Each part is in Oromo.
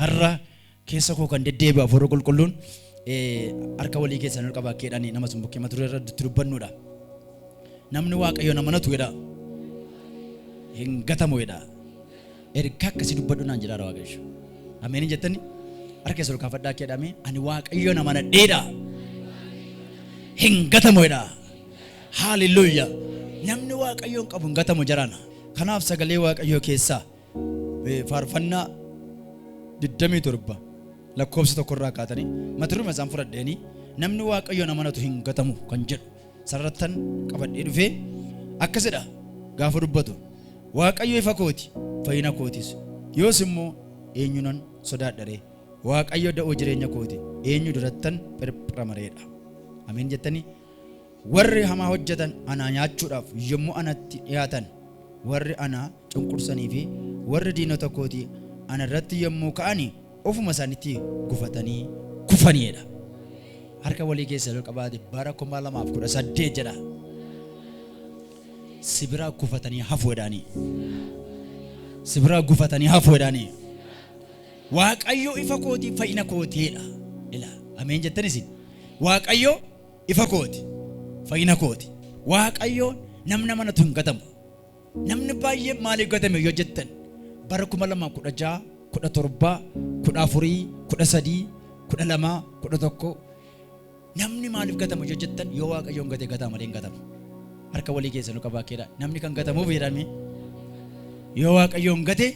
har'a keessa koo kan deddeebi'u hafuura qulqulluun harka walii keessan ol qabaa keedhanii nama sun bukkee maturee irratti dubbannuudha. Namni Waaqayyoon amanatu jedha hin gatamu jedha. Erga akkasii dubbadhu naan jedha Waaqayyo. Ameen jettanii harka keessa ol kaafadhaa keedhamee ani Waaqayyoon amanadheedha hin gatamu jedha. Hallelujah. Namni Waaqayyoon qabu hin gatamu jarana. Kanaaf sagalee Waaqayyoo keessaa faarfannaa 27 lakkoofsa tokkorraa kaatanii maturuma isaan fudhadheeni namni Waaqayyoon amanatu hin gatamu kan jedhu sararrattan qabadhee dhufee akkasidha gaafa dubbatu Waaqayyo ifa kooti fayyina kootis yoos immoo eenyunan sodaadharee Waaqayyo da'oo jireenya kooti eenyu durattan pirpiramareedha. Ameen jettanii warri hamaa hojjetan anaa nyaachuudhaaf yommuu anatti dhiyaatan warri anaa cunqursanii fi warri diinota kooti ana irratti yommuu ka'anii ofuma isaaniitti gufatanii kufaniidha. Harka walii keessa ol qabaate bara 2018 jedha. Sibiraa gufatanii hafuudhaanii. Sibiraa gufatanii hafuudhaanii. Waaqayyo ifa kooti fayyina kootiidha. Ila ameen jettanis Waaqayyo ifa kooti fayyina kooti. Waaqayyo namni amanatu hin gatamu. Namni baay'ee maaliif gatame yoo jettan bara 2016 17 14 13 12 11 namni maaliif gatamu yoo jettan yoo Waaqayyoon gate gataa malee hin gatamu. Harka walii keessa nu qabaa keedha namni kan gatamuuf jedhame yoo Waaqayyoon gate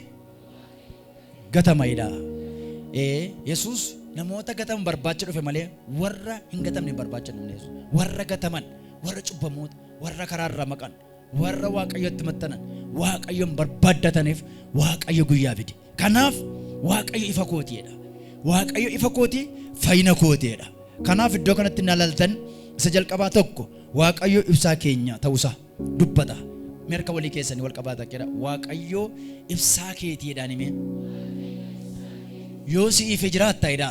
gatamaidha. Yesuus namoota gatamu barbaacha dhufe malee warra hin gatamne barbaacha dhufne. Warra gataman warra cubbamoota warra karaarraa maqan warra Waaqayyotti maxxanan Waaqayyoon barbaaddataniif Waaqayyo guyyaa fide. Kanaaf Waaqayyo ifa kootiidha. Waaqayyo ifa kootii fayyina kootiidha. Kanaaf iddoo kanatti naalaltan isa jalqabaa tokko Waaqayyo ibsaa keenya ta'uusaa dubbata. Harka walii keessanii wal qabaata jedha. Waaqayyo ibsaa keetiidhaan hime. Yoo si ife jiraattaidha.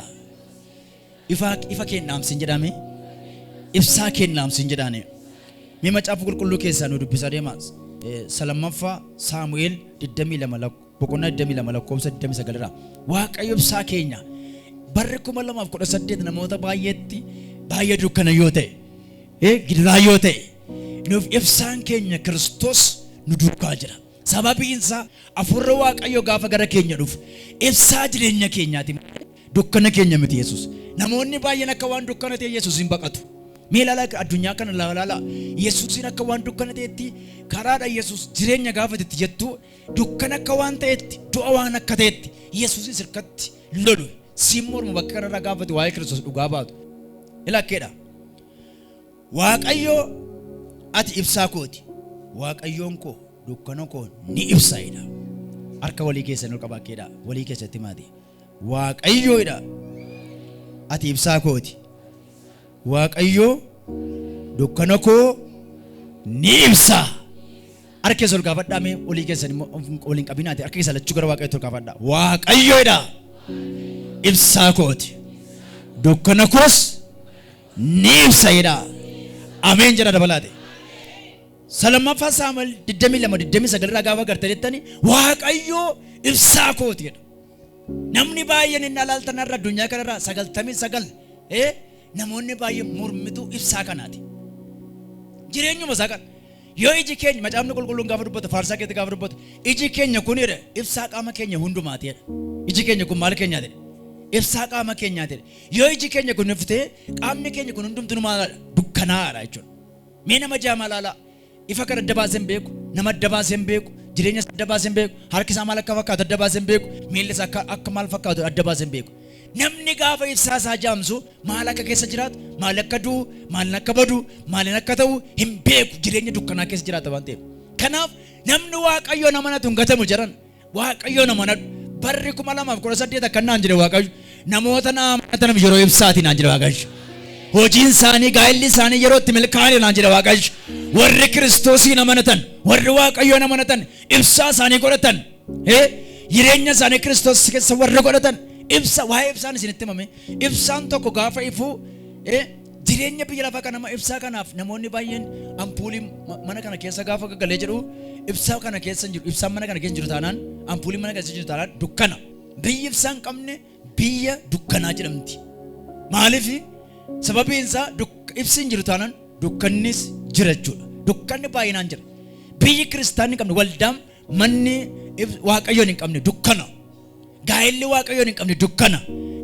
Ifa kennaamsin jedhame. Ibsaa kennaamsin jedhane. Mee macaafa qulqulluu keessaa nu dubbisaa deemaa. Salamaffaa Saamu'eel 22 boqonnaa 22 lakkoofsa 29 irraa Waaqayyo ibsaa keenya barri 2018 namoota baay'ee dukkana yoo ta'e gidiraa yoo ta'e nuuf ibsaan keenya Kiristoos nu duukaa jira. Sababiin isaa hafuurri Waaqayyo gaafa gara keenya dhufu ibsaa jireenya keenyaati dukkana keenya miti Yesuus. Namoonni baay'een akka waan dukkana ta'e Yesuus hin baqatu. Mee ilaala addunyaa kana ilaala Yesuusin akka waan dukkana ta'etti karaadha Yesuus jireenya gaafatetti jettu dukkana akka waan ta'etti du'a waan akka ta'etti Yesuusin sirkatti lolu simmormu bakka kanarraa gaafate waa'ee Kiristoos dhugaa baatu. Ilakkeedha. Waaqayyo ati ibsaa kooti. Waaqayyoon koo dukkana koo ni ibsaidha. Harka walii keessan ol qabaakeedha. Walii keessatti maati. Waaqayyoodha. Ati ibsaa kooti. Waaqayyo dukkana koo ni ibsa. Harka keessa ol kaafadhaame walii keessan immoo waliin qabinaati. Harka keessa lachuu gara Waaqayyootti ol kaafadhaa. Waaqayyoodha. Ibsaa kooti. Dukkana koos ni ibsaidha. Ameen jedha dabalaate. Salamaffaa Saamu'eel 22 irraa gaafa gartanittani Waaqayyo ibsaa kooti jedha. Namni baay'een inni alaaltan irra addunyaa kanarraa 99 namoonni baay'ee mormitu ibsaa kanaati. Jireenyuma isaa kana yoo iji keenya macaafni qulqulluun gaafa dubbatu faarsaa keessatti gaafa dubbatu iji keenya kun jedha ibsaa qaama keenya hundumaati jedha. Iji keenya kun maal keenyaati? Ibsaa qaama keenyaati. Yoo iji keenya kun iftee qaamni keenya kun hundumtuu maal dukkanaadha jechuudha. Mee nama jaamaa laala ifa kana adda baasee hin beeku nama adda baasee hin beeku jireenya isaa adda baasee hin beeku harki isaa maal akka fakkaatu adda baasee hin beeku miilli isaa akka maal fakkaatu adda baasee hin beeku. Namni gaafa ibsaa isaa jaamsu maal akka keessa jiraatu maal akka du'u maal akka badu maal akka ta'u hin beeku jireenya dukkanaa keessa jiraata waan ta'eef. Kanaaf namni Waaqayyoon amanatu hin gatamu jedhan Waaqayyoon amanadhu barri 2018 akka naan jedhe Waaqayyo namoota na amanatan yeroo ibsaati naan jedhe Waaqayyo. Hojiin isaanii gaa'elli isaanii yeroo itti milkaa'e naan jedhe Waaqayyo. Warri Kiristoosiin amanatan warri Waaqayyoon amanatan ibsaa isaanii godhatan jireenya isaanii Kiristoos keessa warra godhatan ibsa waa'ee ibsaan isinitti himame ibsaan tokko gaafa ifu jireenya biyya lafaa kana ibsaa kanaaf namoonni baay'een ampuulii mana kana keessa gaafa gaggalee jedhu ibsaa kana keessa jiru ibsaan mana kana keessa jiru taanaan ampuulii mana keessa jiru taanaan dukkana biyyi ibsaan qabne biyya dukkanaa jedhamti. Maaliif sababiin isaa ibsiin jiru taanaan dukkannis jira jechuudha. Dukkanni baay'inaan jira. Biyyi kiristaanni qabne waldaan manni waaqayyoon hin qabne dukkana. Gaa'elli waaqayyoon hin qabne dukkana.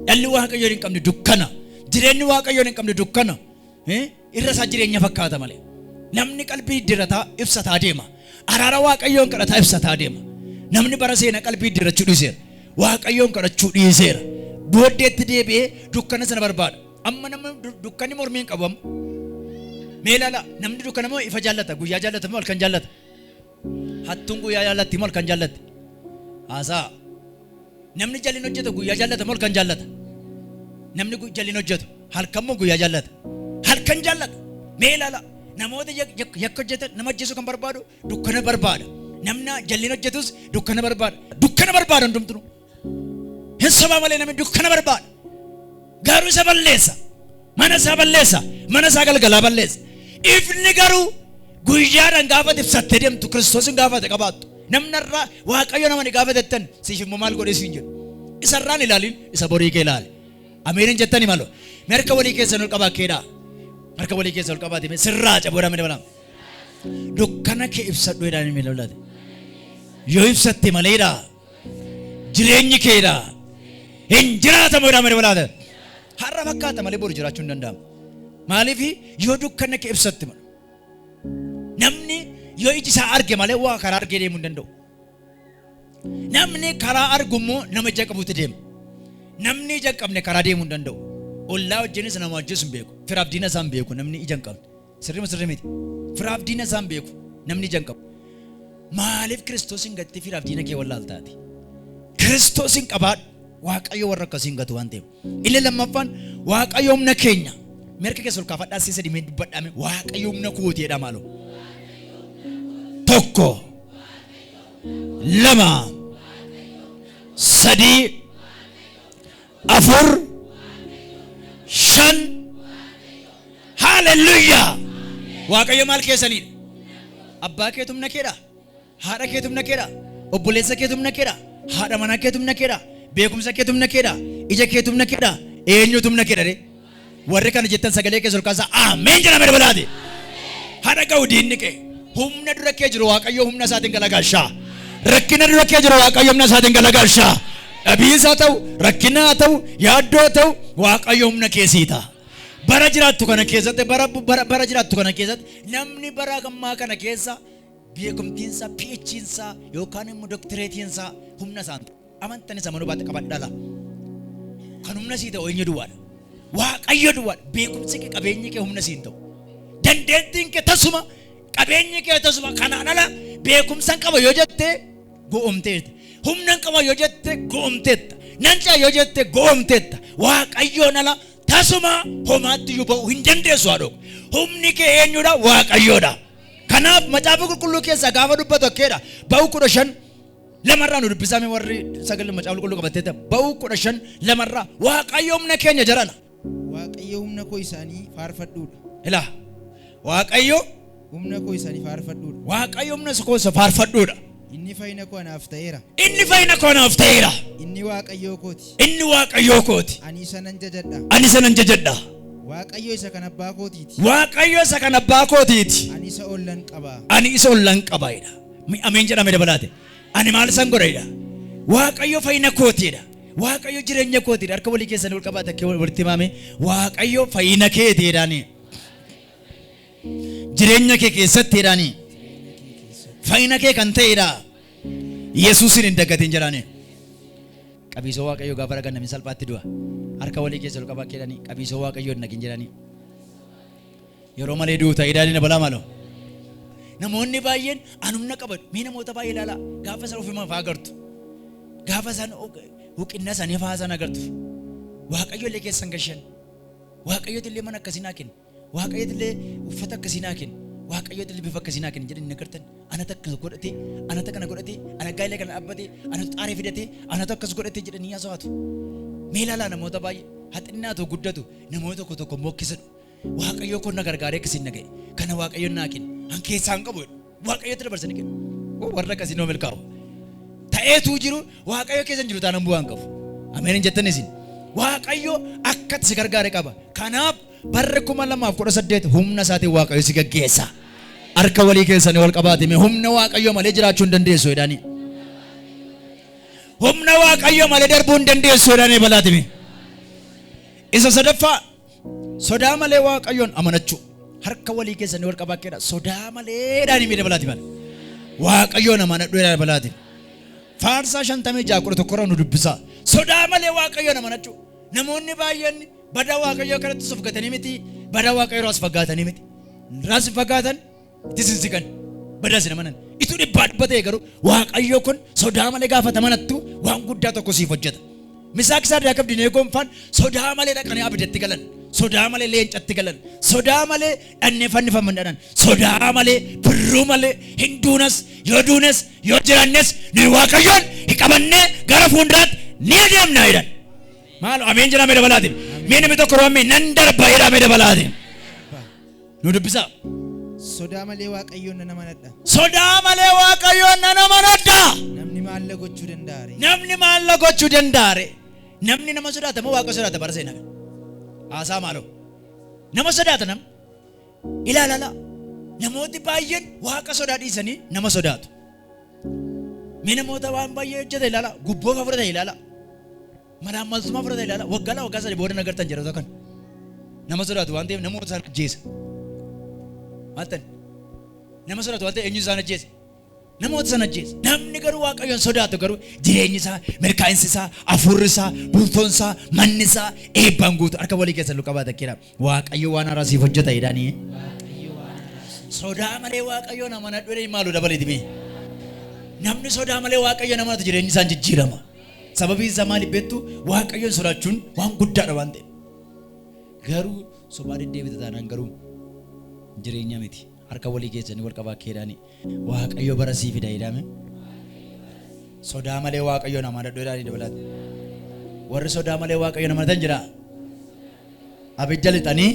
Dhalli waaqayyoon hin qabne dukkana. Jireenyi waaqayyoon hin qabne dukkana. Irra isaa jireenya fakkaata malee. Namni qalbii dirataa ibsataa deema. Araara waaqayyoon kadhataa ibsataa deema. Namni bara seena qalbii dirachuu dhiiseera. Waaqayyoon kadhachuu dhiiseera. Booddeetti deebi'ee dukkana sana barbaada. Amma namni dukkanni mormii hin qabu amma. Mee ilaala namni dukkana moo ifa jaallata? Guyyaa jaallata moo halkan jaallata? Hattuun guyyaa jaallatti moo halkan jaallatti? Haasaa. Namni jalliin hojjetu guyyaa jaallata moo halkan jaallata? Namni jalliin hojjetu halkan moo guyyaa jaallata? Halkan jaallata. Mee ilaala namoota yakka hojjetan nama ajjeesuu kan barbaadu dukkana barbaada. Namni jalliin hojjetus dukkana barbaada. Dukkana barbaada hundumtuu. Hin sobaa malee namni dukkana barbaada. Garuu isa balleessa. Mana isaa balleessa. Mana isaa galgalaa balleessa. Ifni garuu guyyaadhaan gaafa ibsattee deemtu Kiristoosin gaafate qabaattu. Namni irraa waaqayyo namani gaafatettan siif immoo maal godhee siin jedhu. Isarraan ilaalin isa borii kee ilaali. Ameen jettani malo. Merka walii keessan ol qabaa keedhaa. Merka walii keessan ol qabaate sirraa caboodhaa mini balaa. Dukkana kee ibsadhu jedhaan mini balaa. Yoo ibsatte maleedhaa. Jireenyi keedhaa. Hin jiraatamu jedhaan mini balaa. Har'a fakkaata malee boru jiraachuu hin danda'amu. Maaliif yoo dukkana kee ibsatte malee. Namni yoo iji isaa arge malee waa karaa argee deemuu hin danda'u. Namni karaa argummoo nama ija qabuutti deema. Namni ija hin qabne karaa deemuu hin danda'u. Ollaa wajjinis nama wajjis hin beeku. Firaaf diina isaa hin beeku namni ija hin qabne. Sirrii miti. Firaaf diina isaa hin beeku namni ija hin qabu. Maaliif Kiristoosin gattee firaaf diina kee wallaaltaati? Kiristoosin qabaadhu. Waaqayyo warra akkasiin gatu waan ta'eef. Illee lammaffaan waaqayyo humna keenya. Merka keessa ol kaafadhaa siisa dhimee dubbadhaame waaqayyo humna kooti jedha maaloo. Tokko, lama, sadii, afur, shan. Hallelujah. Waaqayyo maal keessaniidha? Abbaa keetu humna keedha. Haadha keetu humna keedha. Obboleessa keetu humna keedha. Haadha manaa keetu humna keedha. Beekumsa keetu humna keedha. Ija keetu humna keedha. Eenyutu humna keedha? Warri kana jettan sagalee keessa ol kaasaa ameen jedhame dabalaate. Haadha ga'u diinni kee. Humna dura kee jiru waaqayyo humna isaatiin galagalchaa. Rakkina dura kee jiru waaqayyo humna isaatiin galagalchaa. Dhabiinsa ta'u, rakkina ta'u, yaaddoo ta'u waaqayyo humna keessiita. Bara jiraattu kana keessatti bara jiraattu kana keessatti namni bara gammaa kana keessa beekumtiinsa, PhDinsa yookaan immoo doktireetiinsa humna isaan amantan isa manuu baate qabadhala. Kan humna sii ta'u eenyu duwwaadha. Waaqayyo duwwaadha. Beekumsi kee qabeenyi kee humna siin ta'u. Dandeettiin kee tasuma qabeenyi kee tasuma kanaan ala beekumsan qaba yoo jette go'omteetta. Humnan qaba yoo jette go'omteetta. Nanca yoo jette go'omteetta. Waaqayyoon ala tasuma homaatti yoo ba'u hin dandeessu haadho. Humni kee eenyudha? Waaqayyoodha. Kanaaf macaafa qulqulluu keessaa gaafa dubbatu akkeedha. Ba'u 15 lamarraa nu dubbisame warri sagalee macaafa qulqulluu qabatteetta. Ba'u 15 lamarraa waaqayyo humna keenya jarana. Waaqayyo humna koo isaanii faarfadhuudha. Ilaa waaqayyo humna koo isaanii faarfadhuudha. Waaqayyo humna koo isa faarfadhuudha. Inni fayyina koo anaaf ta'eera. Inni fayyina koo anaaf ta'eera. Inni waaqayyoo kooti. Inni waaqayyoo kooti. Ani isa nan jajadha. Ani isa nan jajadha. Waaqayyo isa kan abbaa kootiiti. Waaqayyo isa kan abbaa kootiiti. Ani isa ollan qaba. Ani isa ollan qabaidha. Ameen jedhame dabalaate. Ani maal san godheedha? Waaqayyo fayyina kootiidha. Waaqayyo jireenya kootiidha. Harka walii keessan ol qabaate akka walitti himame waaqayyo fayyina keetiidhaani. Jireenya kee keessatti jedhaani. Fayyina kee kan ta'eedha. Yesuusin hin daggatin jedhaani. Qabiisoo waaqayyo gaafa ragan namni salphaatti du'a. Harka walii keessa ol qabaa jedhani qabiisoo waaqayyo hin nagin jedhani. Yeroo malee du'u ta'eedhaani na balaa maaloo. Namoonni baay'een anumna qabatu. Mee namoota baay'ee ilaala. Gaafa san ofuma fa'aa agartu. Gaafa san huqinna sanii fa'aa san agartu. Waaqayyo illee keessan gashan. Waaqayyo illee mana akkasii naa kenna. Waaqayyo illee uffata akkasii naa kenna. Waaqayyo illee bifa akkasii naa kenna jedhanii nagartan. Ana takka godhate, ana takka na godhate, ana gaa'ela kana dhaabbate, ana xaaree fidate, ana takka godhate jedhanii haasawatu. Mee ilaala namoota baay'ee haxinnaa ta'u guddatu namoota tokko mokkisan. Waaqayyo kun na gargaaree akkasiin na ga'e. Kana waaqayyo naa kenna. An keessaan qabu waaqayyotti dabarsanii kenna. Warra akkasii noo milkaa'u. ta'eetu jiru waaqayyo keessa jiru taanaan bu'aan qabu. Ameen jettanii isin. Waaqayyo akkatti si gargaare qaba. Kanaaf barri 2018 humna isaatiin waaqayyo si gaggeessa. Harka walii keessanii wal qabaatime humna waaqayyo malee jiraachuu hin dandeessu jedhanii. Humna waaqayyo malee darbuu hin dandeessu jedhanii balaatime. Isa sadaffaa sodaa malee waaqayyoon amanachuu. Harka walii keessanii wal qabaatkeedha. Sodaa malee dhaanii miidha balaatime. Waaqayyoon amanadhu jedhanii balaatime. Faarsaa 56:11 nu dubbisa. Sodaa malee waaqayyoon amanachuu. Namoonni baay'een bada waaqayyoo kanatti sofgatanii miti. Bada waaqayyoo raas fagaatanii miti. Raas fagaatan tisinsikan bada sin amanan. Itu dhibba ta'e garuu waaqayyoo kun sodaa malee gaafata amanattu waan guddaa tokko siif hojjeta. Misaak isaa Yaaqoob Dineegoon faan sodaa malee dhaqanii abidatti galan. Sodaa malee leencatti galan. Sodaa malee dhannee fannifaman dhadhan. Sodaa malee birruu malee hin duunas yoo duunas yoo jiraannes ni waaqayyoon hin qabannee gara fuulduraatti ni adeemna jedhan. Maal ameen jedhamee dabalaatiin. Mee namni tokko roobame nan darba jedhamee dabalaatiin. Nu dubbisa. Sodaa malee waaqayyoon nan amanadha. Sodaa malee waaqayyoon nan amanadha. Namni maal gochuu danda'a? Namni maal gochuu danda'a? Namni nama sodaata moo waaqa sodaata bara seenaa? Haasaa maaloo? Nama sodaata nam? Ilaalala. Namooti baay'een waaqa sodaa dhiisanii nama sodaatu. Mee namoota waan baay'ee hojjeta ilaala. Gubboo fa fudhata ilaala. Malaammaltummaa fudhata ilaala. Waggaa sadii booda nagartan jedhatu kan. Nama sodaatu waan ta'eef namoota isaan ajjeesa. Maaltan? Nama sodaatu waan ta'eef eenyu isaan ajjeesa? Namoota sana ajjeesa. Namni garuu waaqayyoon sodaatu garuu jireenyi isaa, milkaa'insi isaa, hafuurri isaa, bultoon isaa, manni isaa eebbaan guutu harka walii keessa lu qabaata jechuudha. Waaqayyo waan haaraa siif hojjeta jedhanii. Sodaa malee waaqayyoon amanadhu jedhanii maaloo dabaleeti mee? Namni sodaa malee waaqayyoon amanatu jireenyi isaan jijjiirama. Sababiin isaa maaliif beektu waaqayyoon sodaachuun waan guddaadha waan ta'eef. Garuu sobaa deddeebita taanaan garuu jireenya miti. Harka walii keessanii wal qabaa keedhaani. Waaqayyo bara sii fida jedhame. Sodaa malee waaqayyoon amanadhu jedhanii dabalaati. Warri sodaa malee waaqayyoon amanatan jira. Abidda lixanii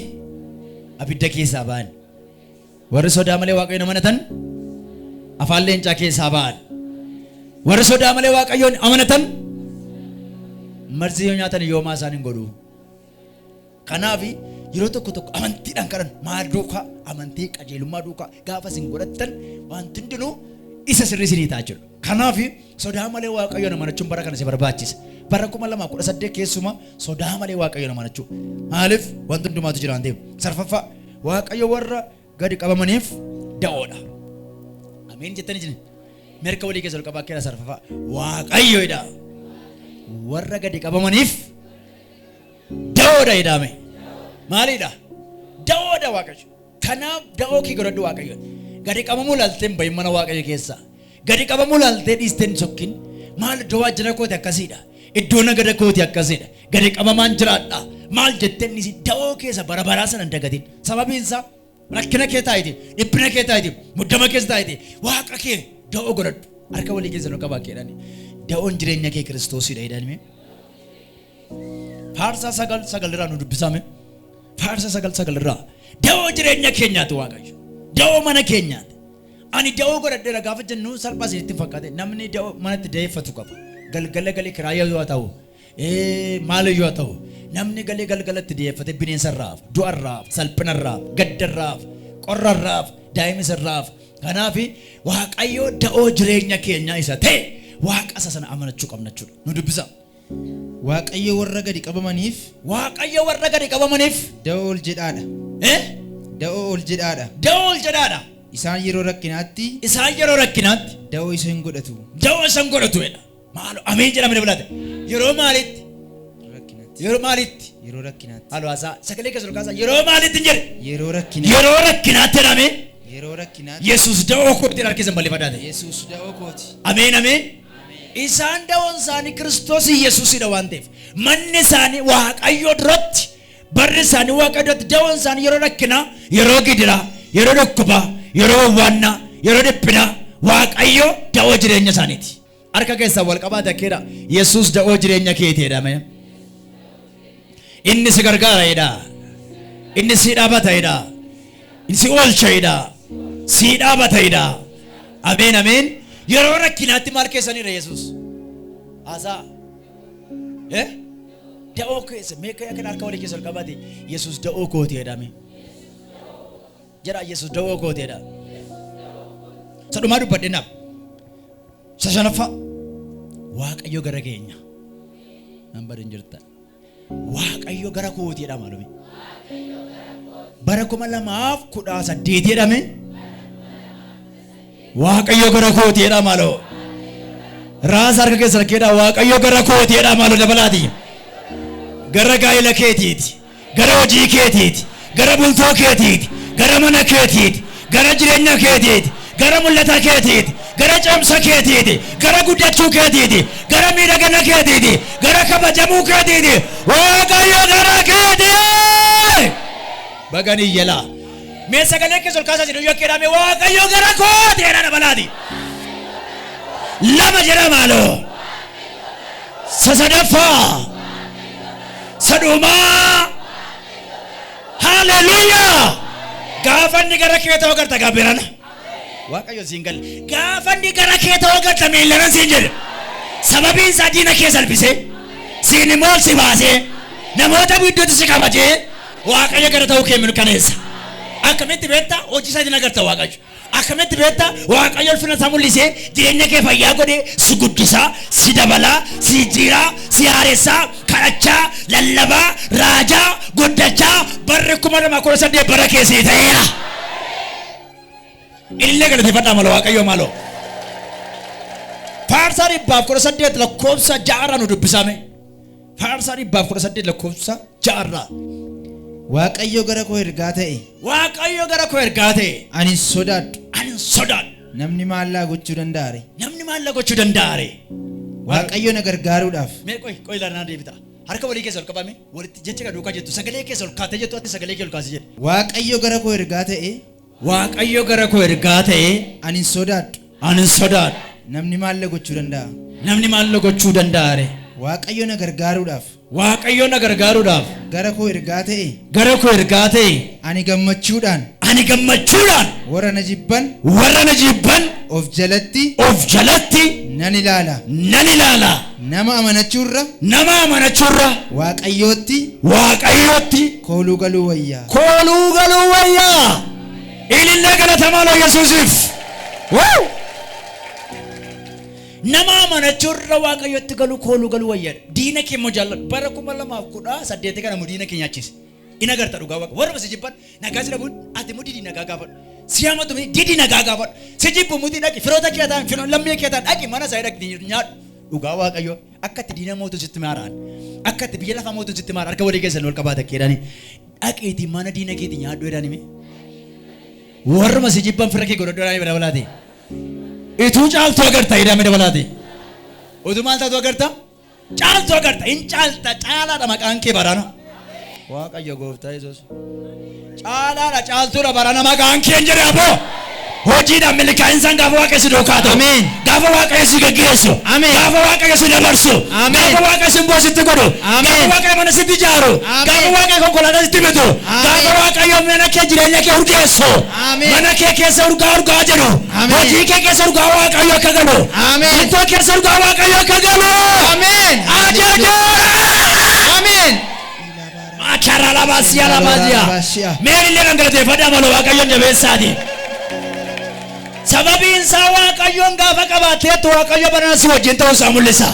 abidda keessaa ba'an. Warri sodaa malee waaqayyoon amanatan afaan leencaa keessaa ba'an. Warri sodaa malee waaqayyoon amanatan marzii yoo nyaatan yoomaa isaan hin godhu. Kanaaf yeroo tokko amantiidhaan kadhan maal duukaa amantii qajeelummaa duukaa gaafa isin godhattan wanti hundinuu isa sirrii isinii ta'a jechuudha. Kanaaf sodaa malee waaqayyoon amanachuun bara kana si barbaachisa. Bara 2018 keessuma sodaa malee waaqayyoon amanachuu. Maaliif wanti hundumaatu jira waan ta'eef. Sarfaffaa waaqayyo warra gadi qabamaniif da'oodha. Ameen jettanii jiran. Merka walii keessa ol qabaa keessa sarfaffaa waaqayyoodha. Warra gadi qabamaniif da'oodha jedhame. Maalidha? Da'oodha waaqayyo. Kanaaf da'oo kee godhadhu waaqayyo. Gadi qabamuu laalteen bahi mana waaqayyo keessa. Gadi qabamuu laaltee dhiisteen sokkin. Maal iddoo waajjira kooti akkasiidha. Iddoo nagada kooti akkasiidha. Gadi qabamaan jiraadha. Maal jetteen nisi da'oo keessa bara baraa sana hin dagatin. Sababiin isaa rakkina kee taa'iti, dhiphina kee taa'iti, muddama keessa taa'iti. Waaqa kee da'oo godhadhu. Harka walii keessa nu qabaa keedhani. Da'oon jireenya kee Kiristoosidha jedhanii. Faarsaa 9:9 irraa nu dubbisame. Faarsaa 9:9 irraa da'oo jireenya keenyaati waaqayyo. Da'oo mana keenyaati. Ani da'oo godhadheera gaafa jennu salphaa isinitti fakkaate namni da'oo manatti da'eeffatu qaba. Galgala galee kiraayyaa yoo ta'u maal yoo ta'u namni galee galgalatti da'eeffate bineensarraaf, du'arraaf, salphinarraaf, gaddarraaf, qorrarraaf, daa'imisarraaf. Kanaaf waaqayyo da'oo jireenya keenyaa isa ta'e waaqa sana amanachuu qabna jechuudha. Nu dubbisa. Waaqayyo warra gadi qabamaniif da'oo ol jedhaadha. Da'oo ol jedhaadha. Da'oo ol jedhaadha. Isaan yeroo rakkinaatti da'oo isa hin godhatu. Da'oo isa hin godhatu jedha. Maal ameen jedhamee dabalaate. Yeroo maalitti? Yeroo maalitti? Yeroo rakkinaatti. Alwaasaa sagalee keessa ol kaasaa yeroo maalitti hin jedhe? Yeroo rakkinaatti. Yeroo rakkinaatti jedhame. Yeroo rakkinaatti. Yesuus da'oo kooti harkisan bal'ifadhaate. Yesuus da'oo kooti. Ameen ameen. Isaan da'oon isaanii Kiristoos Yesuusidha waan ta'eef manni isaanii waaqayyo duratti barri isaanii waaqayyo duratti da'oon isaanii yeroo rakkinaa, yeroo gidiraa, yeroo dhukkubaa, yeroo wawwaannaa, yeroo dhiphinaa waaqayyo da'oo jireenya isaaniiti. Harka keessaa wal qabaate akkeedha. Yesuus da'oo jireenya keeti jedhame. Inni si gargaara jedha. Inni si dhaabata jedha. Inni si oolcha jedha. Si dhaabata jedha. Ameen ameen. yeroo rakkinaatti maal keessaniira Yesuus asa da'oo keessa meeqa kan harka walii keessa ol qabate Yesuus da'oo kooti jedhame jira Yesuus da'oo kooti jedha sadhumaa dubbadhenaaf sashanaffa Waaqayyo gara keenya nan barin jirta Waaqayyo gara kooti jedhama lumi bara 2018 jedhame Waaqayyo gara kooti jedhama lo raas harka keessa rakkeedha Waaqayyo gara kooti jedhama lo dabalaati gara gaa'ela keetiiti gara hojii keetiiti gara bultoo keetiiti gara mana keetiiti gara jireenya keetiiti gara mul'ata keetiiti gara caamsa keetiiti gara guddachuu keetiiti gara miidhagina keetiiti gara kabajamuu keetiiti Waaqayyo gara keetiiti bagani yela mee sagalee keessa ol kaasaa jedhu yoo kedhame Waaqayyo gara kooti jedha dabalaati lama jedha maaloo sasadaffaa saduma hallelujah gaafanni gara kee ta'uu garta gaabirana Waaqayyo singal gaafanni gara kee ta'uu garta miilana siin jedhe sababiin isaa diina kee salphise siin immoo si baase namoota bidduutti si kabajee Waaqayyo gara ta'uu kee mirkaneessa akkamitti beektaa hojii isaa diina garta Waaqayyo akkamitti beektaa Waaqayyo ulfina isaa mul'isee jireenya kee fayyaa godhee si guddisaa si dabalaa si jiraa si haaressaa kadhachaa lallabaa raajaa guddachaa barri 2018 bara keessii ta'eera illee galateeffadhaa maloo Waaqayyo maloo faarsaa 18 lakkoofsa 6 nu dubbisame faarsaa 18 lakkoofsa 6 Waaqayyo gara koo ergaa ta'e Waaqayyo gara koo ergaa ta'e ani sodaadhu namni maallaa gochuu danda'are namni maallaa gochuu danda'are Waaqayyo na gargaaruudhaaf mee qoy ilaanaa deebita harka walii keessa ol qabame walitti jecha duukaa jettu sagalee keessa ol kaatee jettu ati sagalee kee ol kaasee jedhe Waaqayyo gara koo ergaa ta'e Waaqayyo gara koo ergaa ta'e ani sodaadhu namni maallaa gochuu danda'are Waaqayyo na gargaaruudhaaf gara koo ergaa ta'e ani gammachuudhaan warra na jibban of jalatti nan ilaala nama amanachuurra Waaqayyootti kooluu galuu wayyaa ilillee galatamaa loo Yesuusiif nama amanachuurra Waaqayyootti galuu kooluu galuu wayyaa diina kee immoo jaalladhu bara 2018 kana mu diina kee nyaachise ina garta dhugaa Waaqa warra si jibban nagaa si dhabuun ati mu didi nagaa gaafadhu si hamatu didi nagaa gaafadhu si jibbu muti dhaqi firoota kee ta'an firoon lammii kee ta'an dhaqi mana isaa dhaqi nyaadhu dhugaa Waaqayyo akka itti diina mootu sitti maaraan akka itti biyya lafaa mootu sitti maaraan harka walii keessan ol qabaata keedhani dhaqiitii mana diina keetii nyaadhu jedhani mee warra si jibban fira kee godhadhu jedhani dabalaate ituu caaltuu agarta jedhame dabalaate utuu maal taatu agarta caaltuu agarta hin caalta caalaadha maqaan kee barana Waaqayyo gooftaa Yesuus caalaadha caaltuudha barana maqaan kee hin jedhe aboo hojiidhaan milkaa'insan gaafa Waaqayyo si dookaatu gaafa Waaqayyo si gaggeessu gaafa Waaqayyo si dabarsu gaafa Waaqayyo si boositti godhu gaafa Waaqayyo mana sitti ijaaru gaafa Waaqayyo konkolaataa sitti bitu gaafa Waaqayyo mana kee jireenya kee urgeessu mana kee keessa urgaa jedhu hojii kee keessa urgaa Waaqayyo akka galu ittoo keessa urgaa Waaqayyo akka galu Akara labasia Meri lekan galateeffadhaa maloo Waaqayyoon jabeessaati sababiin isaa Waaqayyoon gaafa qabaateetu Waaqayyo barana si wajjin ta'uu isaa mul'isa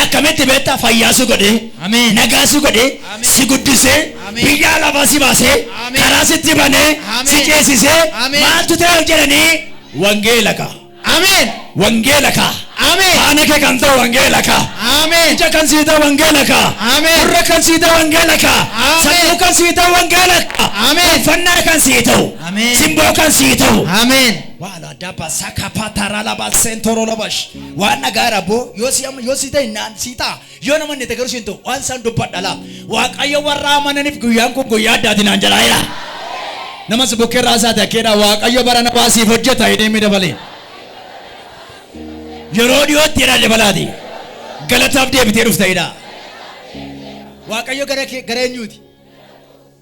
akkamitti beektaa fayyaa si godhee nagaa si godhee si guddisee biyya lafaa si baasee karaa sitti banee si ceesisee maaltu ta'e jedhanii wangeela ka Ana ke kan ta'u wangeela ka ija kan si ta'u wangeela ka gurra kan si ta'u wangeela ka sammuu kan si ta'u wangeela ka uffannaa kan si ta'u simboo kan si ta'u wala daba saka patara la basentoro labash wana gara bo yosi ta nan sita yo naman ne tagaru sinto wan san dubbadala Waaqayyo warra amananiif guyyaan kun guyyaa addaatiin anjalaayira nama subukkee raasaa ta'eedha Waaqayyo barana baasiif hojjeta hidhee midabale yeroo dhiyootti jedha dabalaati galataaf deebitee dhufteedha Waaqayyo gara eenyuuti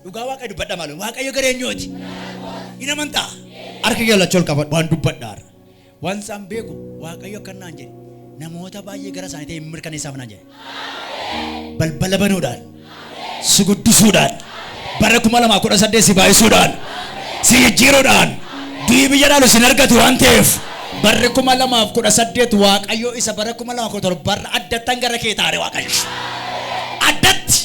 dhugaa Waaqayyo dubbadha malu Waaqayyo gara eenyuuti ina manta harka keellachol qabadhu waan dubbadhaar Waan isaan beeku Waaqayyo akkanaan jedhe namoota baay'ee gara isaanii ta'e mirkaneessaaf naan jedhe. Balbala banuudhaan si guddisuudhaan bara 2018 si baay'isuudhaan si jijjiiruudhaan du'i biyya dhaalu sin argatu waan ta'eef bara 2018 Waaqayyo isa bara 2017 bara addattan gara kee taare Waaqayyo. Addatti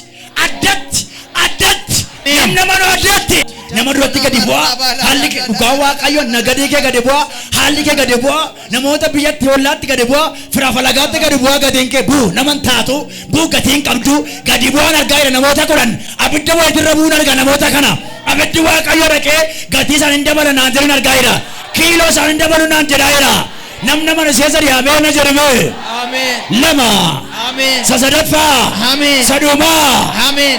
nama no addatti nama duratti gadi bu'aa haalli kee dhugaa Waaqayyo nagadee kee gadi bu'aa haalli kee gadi bu'aa namoota biyyatti hollaatti gadi bu'aa firafalagaatti gadi bu'aa gadeen kee buu naman taatu buu gatiin qabdu gadi bu'aan argaa jira namoota kudhan abidda wayirra bu'uun argaa namoota kana abiddi Waaqayyo dhaqee gatii isaan hin dabalan naan jedhan argaa jira kiiloo isaan hin dabalu naan jedhaa jira namna mana seesari ameena jedhame Amen. lama Amen. sasadaffa Amen. saduma Amen.